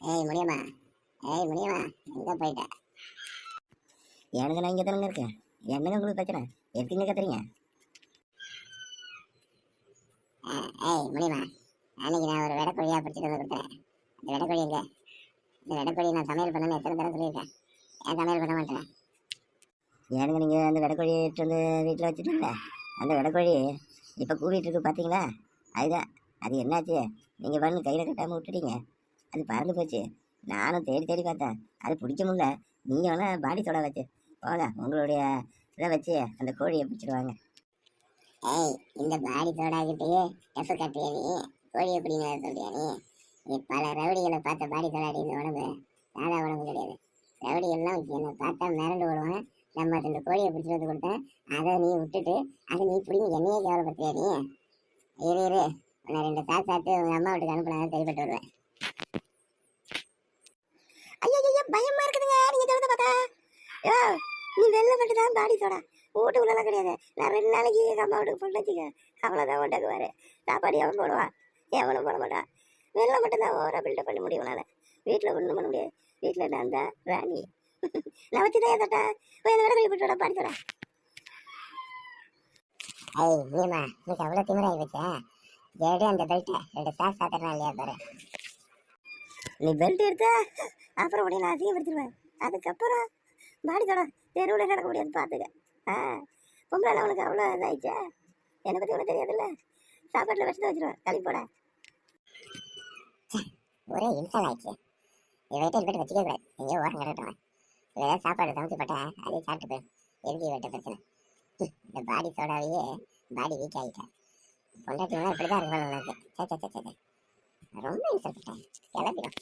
ஏய் முடியுமா? ஏய் முடியுமா? எங்க போயிட்ட? எனக்கு நான் இங்கே தானங்க இருக்கேன். என்னங்க உங்களுக்கு பிரச்சனை? எதுக்குங்க கத்துறீங்க? ஏய் முடியுமா? அன்னைக்கு நான் ஒரு வெடக்கோழியா பிடிச்சிட்டு வந்து கொடுத்தேன். அந்த வெடக்கோழி எங்க? இந்த வெடக்கோழி நான் சமையல் பண்ணணும்னு எத்தனை தடவை சொல்லியிருக்கேன். ஏன் சமையல் பண்ண மாட்டேன்? ஏனுங்க நீங்கள் அந்த வெடக்கோழி எடுத்து வந்து வீட்டில் வச்சுட்டீங்களே, அந்த வெடக்கோழி இப்போ கூவிட்டு இருக்கு பார்த்தீங்களா? அதுதான். அது என்னாச்சு? நீங்கள் பாருங்க கையில் கட்டாமல் விட்டுட்டீங்க. அது பறந்து போச்சு. நானும் தேடி தேடி பார்த்தேன். அது பிடிக்க முடியல. நீங்கள் வேணால் பாடி சோடா வச்சு போங்க, உங்களுடைய இதை வச்சு அந்த கோழியை பிடிச்சிடுவாங்க. ஏய் இந்த பாடி சோடாக்கிட்டே டெஃப் கட்டிய நீ கோழி எப்படிங்க சொல்றியா நீ? நீ பல ரவுடிகளை பார்த்த பாடி சோடாடி இந்த உடம்பு சாதா உடம்பு கிடையாது. ரவுடிகள்லாம் என்னை பார்த்தா மிரண்டு விடுவாங்க. நம்ம இந்த கோழியை பிடிச்சிட்டு வந்து கொடுத்தேன். அதை நீ விட்டுட்டு அதை நீ பிடிங்க என்னையே கேவலப்படுத்தியா நீ? இரு நான் 2 சாத்து உங்க அம்மா வீட்டுக்கு அனுப்பினாலும் சரிப்பட்டு வருவேன். ஐயோ பயமா இருக்குதுங்க நீங்க சொல்றத பார்த்தா. யோ நீ வெளில மட்டும் தான் பாடி சோடா, வீட்டுக்குள்ளலாம் கிடையாது. நான் 2 நாளைக்கு எங்கள் அம்மா வீட்டுக்கு போட்டு வச்சுக்க, அவ்வளோதான் ஒட்டக்குவாரு. சாப்பாடு எவன் போடுவான்? எவனும் போட மாட்டான். வெளில மட்டும்தான் ஓவராக பில்டப் பண்ண முடியும் உன்னால. வீட்டில் ஒன்றும் பண்ண முடியாது. வீட்டில் நான் தான் ராணி. நான் வச்சுதான் ஏதாட்டா போய் அந்த வேலை போட்டு பாடி சோடா. ஏய் நீமா இன்னைக்கு அவ்வளோ திமிராகி வச்சா ஏடி அந்த பெல்ட்டை 2 சாத்துறா இல்லையா பாரு. நீ பெல்ட் எடுத்த அப்புறம் உடனே நான் அதிகப்படுத்திடுவேன். அதுக்கப்புறம் பாடி சோடா தெருவில் நடக்க முடியாது பார்த்துக்க. பொம்பளை உனக்கு அவ்வளோ இதாயிடுச்சா? என்னை பற்றி உனக்கு தெரியாதுல்ல. சாப்பாட்டில் வச்சு தான் வச்சிருவேன் கழிப்போட. ஒரே இன்சல் ஆயிடுச்சு. இவர்கிட்ட இருப்பிட்டு வச்சுக்க கூடாது. எங்கேயோ ஓரம் கிடட்டவன் ஏதாவது சாப்பாடு சமைச்சு போட்டேன் அதே சாப்பிட்டு போயிடும். எதுக்கு இவர்கிட்ட பிரச்சனை? இந்த பாடி சோடாவையே பாடி வீக் ஆகிட்டேன். பொண்டாட்டிலாம் இப்படி தான் இருக்கணும் உனக்கு. சே ரொம்ப இன்சல் பண்ணிட்டேன். கிளப்பிடும்.